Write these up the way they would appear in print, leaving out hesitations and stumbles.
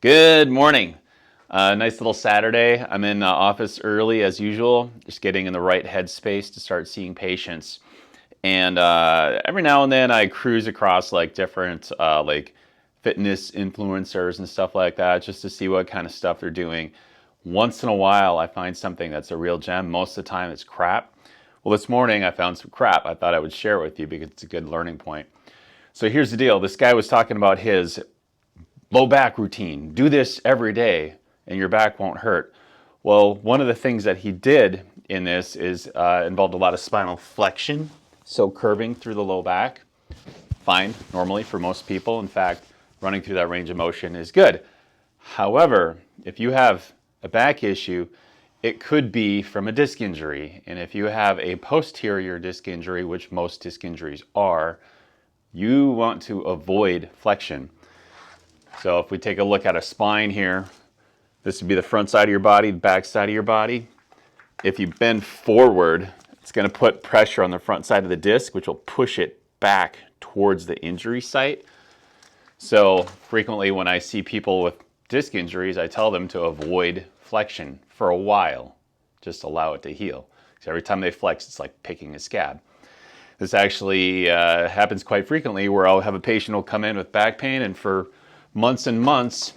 Good morning. Nice little Saturday. I'm in the office early as usual, just getting in the right headspace to start seeing patients. And every now and then I cruise across like different like fitness influencers and stuff like that just to see what kind of stuff they're doing. Once in a while I find something that's a real gem. Most of the time it's crap. Well, this morning I found some crap. I thought I would share it with you because it's a good learning point. So here's the deal. This guy was talking about his low back routine. Do this every day and your back won't hurt. Well, one of the things that he did in this is involved a lot of spinal flexion, so curving through the low back. Fine, normally for most people. In fact, running through that range of motion is good. However, if you have a back issue, it could be from a disc injury. And if you have a posterior disc injury, which most disc injuries are, you want to avoid flexion. So if we take a look at a spine here, this would be the front side of your body, the back side of your body. If you bend forward, it's going to put pressure on the front side of the disc, which will push it back towards the injury site. So frequently when I see people with disc injuries, I tell them to avoid flexion for a while. Just allow it to heal. So every time they flex, it's like picking a scab. This actually happens quite frequently where I'll have a patient who'll come in with back pain, and for months and months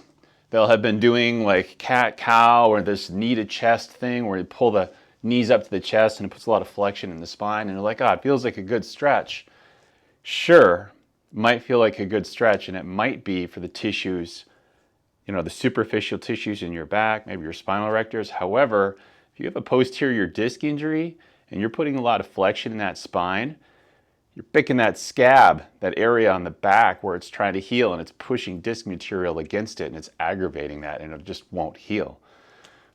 they'll have been doing like cat-cow or this knee to chest thing where you pull the knees up to the chest and it puts a lot of flexion in the spine, and they're like, oh, it feels like a good stretch. Sure, it might feel like a good stretch, and it might be for the tissues, the superficial tissues in your back, maybe your spinal erectors. However, if you have a posterior disc injury and you're putting a lot of flexion in that spine, you're picking that scab, that area on the back where it's trying to heal, and it's pushing disc material against it, and it's aggravating that, and it just won't heal.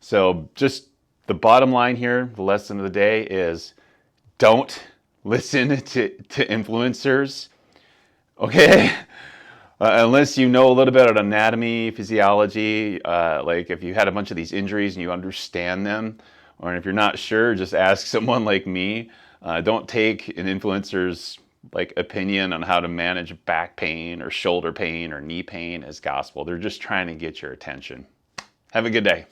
So just the bottom line here, the lesson of the day is don't listen to influencers, okay? Unless you know a little bit about anatomy, physiology, like if you had a bunch of these injuries and you understand them, or if you're not sure, just ask someone like me. Don't take an influencer's opinion on how to manage back pain or shoulder pain or knee pain as gospel. They're just trying to get your attention. Have a good day.